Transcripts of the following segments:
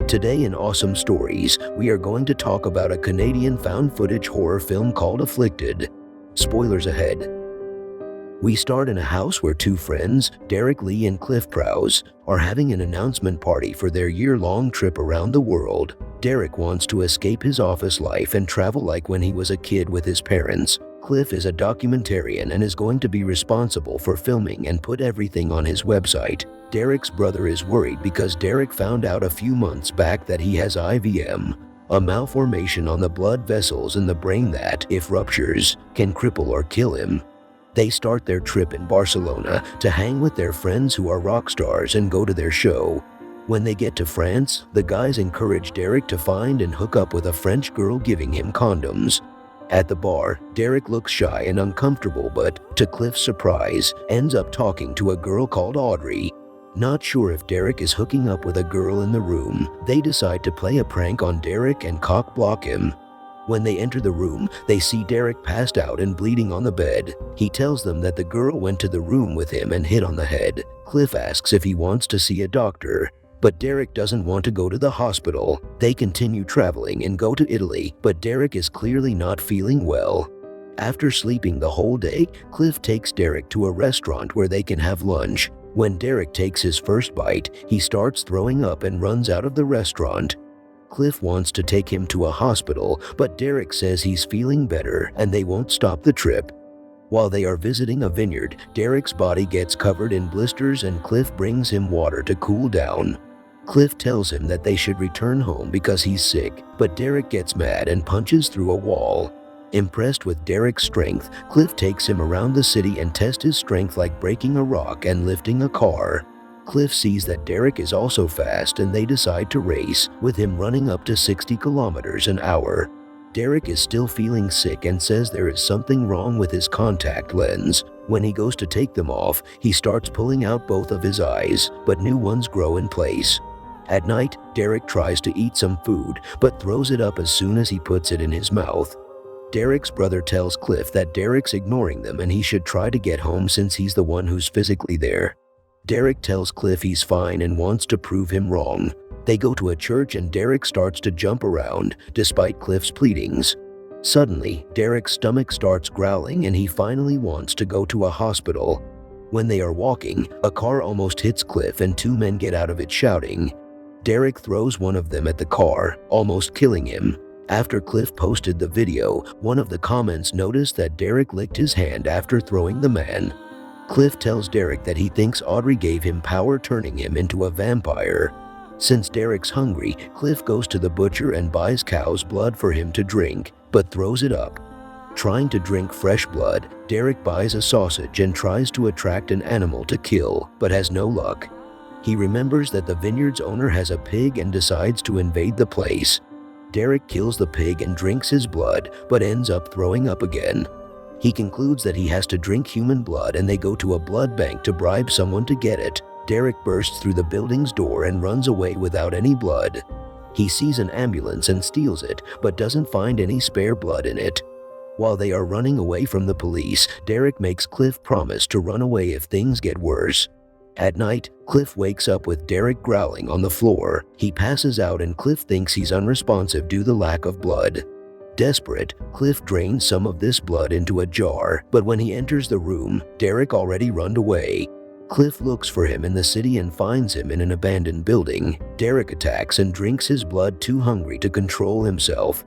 Today in Awesome Stories, we are going to talk about a Canadian found footage horror film called Afflicted. Spoilers ahead. We start in a house where two friends, Derek Lee and Cliff Prowse, are having an announcement party for their year-long trip around the world. Derek wants to escape his office life and travel like when he was a kid with his parents. Cliff is a documentarian and is going to be responsible for filming and put everything on his website. Derek's brother is worried because Derek found out a few months back that he has IVM, a malformation on the blood vessels in the brain that, if ruptures, can cripple or kill him. They start their trip in Barcelona to hang with their friends who are rock stars and go to their show. When they get to France, the guys encourage Derek to find and hook up with a French girl giving him condoms. At the bar, Derek looks shy and uncomfortable but, to Cliff's surprise, ends up talking to a girl called Audrey. Not sure if Derek is hooking up with a girl in the room, they decide to play a prank on Derek and cock-block him. When they enter the room, they see Derek passed out and bleeding on the bed. He tells them that the girl went to the room with him and hit on the head. Cliff asks if he wants to see a doctor, but Derek doesn't want to go to the hospital. They continue traveling and go to Italy, but Derek is clearly not feeling well. After sleeping the whole day, Cliff takes Derek to a restaurant where they can have lunch. When Derek takes his first bite, he starts throwing up and runs out of the restaurant. Cliff wants to take him to a hospital, but Derek says he's feeling better and they won't stop the trip. While they are visiting a vineyard, Derek's body gets covered in blisters and Cliff brings him water to cool down. Cliff tells him that they should return home because he's sick, but Derek gets mad and punches through a wall. Impressed with Derek's strength, Cliff takes him around the city and tests his strength like breaking a rock and lifting a car. Cliff sees that Derek is also fast and they decide to race, with him running up to 60 kilometers an hour. Derek is still feeling sick and says there is something wrong with his contact lens. When he goes to take them off, he starts pulling out both of his eyes, but new ones grow in place. At night, Derek tries to eat some food, but throws it up as soon as he puts it in his mouth. Derek's brother tells Cliff that Derek's ignoring them and he should try to get home since he's the one who's physically there. Derek tells Cliff he's fine and wants to prove him wrong. They go to a church and Derek starts to jump around, despite Cliff's pleadings. Suddenly, Derek's stomach starts growling and he finally wants to go to a hospital. When they are walking, a car almost hits Cliff and two men get out of it shouting. Derek throws one of them at the car, almost killing him. After Cliff posted the video, one of the comments noticed that Derek licked his hand after throwing the man. Cliff tells Derek that he thinks Audrey gave him power, turning him into a vampire. Since Derek's hungry, Cliff goes to the butcher and buys cow's blood for him to drink, but throws it up. Trying to drink fresh blood, Derek buys a sausage and tries to attract an animal to kill, but has no luck. He remembers that the vineyard's owner has a pig and decides to invade the place. Derek kills the pig and drinks his blood, but ends up throwing up again. He concludes that he has to drink human blood and they go to a blood bank to bribe someone to get it. Derek bursts through the building's door and runs away without any blood. He sees an ambulance and steals it, but doesn't find any spare blood in it. While they are running away from the police, Derek makes Cliff promise to run away if things get worse. At night, Cliff wakes up with Derek growling on the floor. He passes out and Cliff thinks he's unresponsive due to the lack of blood. Desperate, Cliff drains some of this blood into a jar, but when he enters the room, Derek already run away. Cliff looks for him in the city and finds him in an abandoned building. Derek attacks and drinks his blood, too hungry to control himself.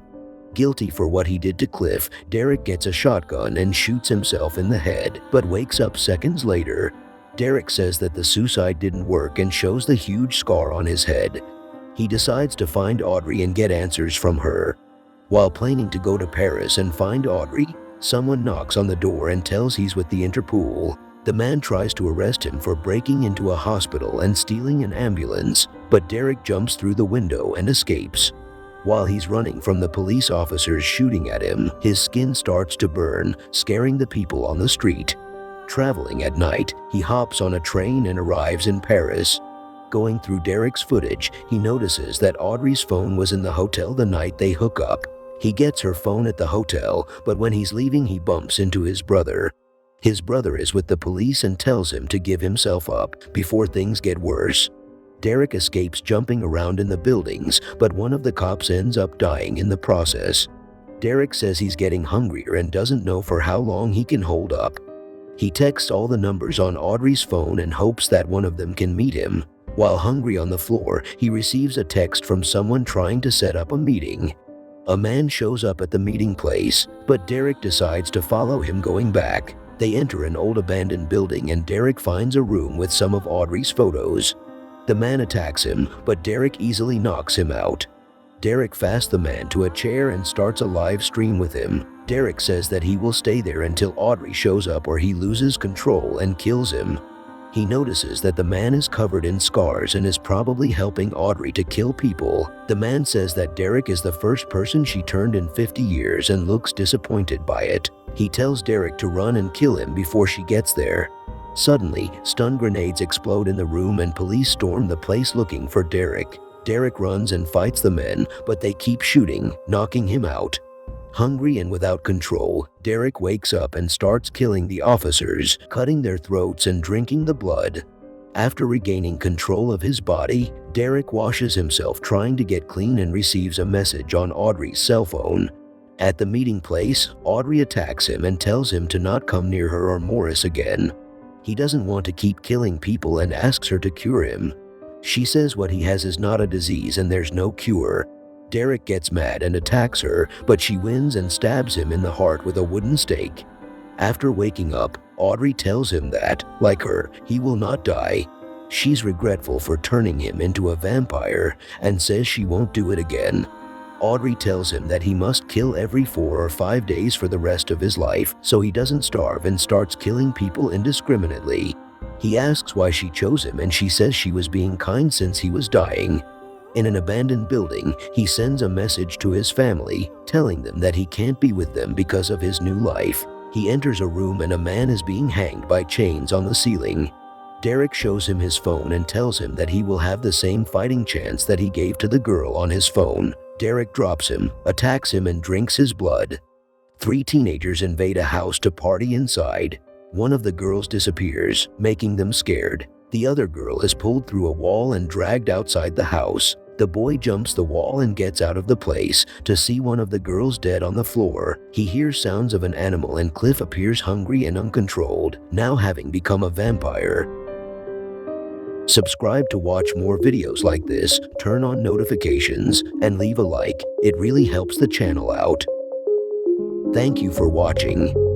Guilty for what he did to Cliff, Derek gets a shotgun and shoots himself in the head, but wakes up seconds later. Derek says that the suicide didn't work and shows the huge scar on his head. He decides to find Audrey and get answers from her. While planning to go to Paris and find Audrey, someone knocks on the door and tells he's with the Interpol. The man tries to arrest him for breaking into a hospital and stealing an ambulance, but Derek jumps through the window and escapes. While he's running from the police officers shooting at him, his skin starts to burn, scaring the people on the street. Traveling at night, he hops on a train and arrives in Paris. Going through Derek's footage, he notices that Audrey's phone was in the hotel the night they hook up. He gets her phone at the hotel, but when he's leaving he bumps into his brother. His brother is with the police and tells him to give himself up before things get worse. Derek escapes jumping around in the buildings, but one of the cops ends up dying in the process. Derek says he's getting hungrier and doesn't know for how long he can hold up. He texts all the numbers on Audrey's phone and hopes that one of them can meet him. While hungry on the floor, he receives a text from someone trying to set up a meeting. A man shows up at the meeting place, but Derek decides to follow him going back. They enter an old abandoned building and Derek finds a room with some of Audrey's photos. The man attacks him, but Derek easily knocks him out. Derek fasts the man to a chair and starts a live stream with him. Derek says that he will stay there until Audrey shows up or he loses control and kills him. He notices that the man is covered in scars and is probably helping Audrey to kill people. The man says that Derek is the first person she turned in 50 years and looks disappointed by it. He tells Derek to run and kill him before she gets there. Suddenly, stun grenades explode in the room and police storm the place looking for Derek. Derek runs and fights the men, but they keep shooting, knocking him out. Hungry and without control, Derek wakes up and starts killing the officers, cutting their throats and drinking the blood. After regaining control of his body, Derek washes himself trying to get clean and receives a message on Audrey's cell phone. At the meeting place, Audrey attacks him and tells him to not come near her or Morris again. He doesn't want to keep killing people and asks her to cure him. She says what he has is not a disease and there's no cure. Derek gets mad and attacks her, but she wins and stabs him in the heart with a wooden stake. After waking up, Audrey tells him that, like her, he will not die. She's regretful for turning him into a vampire and says she won't do it again. Audrey tells him that he must kill every 4 or 5 days for the rest of his life so he doesn't starve and starts killing people indiscriminately. He asks why she chose him and she says she was being kind since he was dying. In an abandoned building, he sends a message to his family, telling them that he can't be with them because of his new life. He enters a room and a man is being hanged by chains on the ceiling. Derek shows him his phone and tells him that he will have the same fighting chance that he gave to the girl on his phone. Derek drops him, attacks him and drinks his blood. 3 teenagers invade a house to party inside. One of the girls disappears, making them scared. The other girl is pulled through a wall and dragged outside the house. The boy jumps the wall and gets out of the place to see one of the girls dead on the floor. He hears sounds of an animal and Cliff appears hungry and uncontrolled, now having become a vampire. Subscribe to watch more videos like this, turn on notifications, and leave a like. It really helps the channel out. Thank you for watching.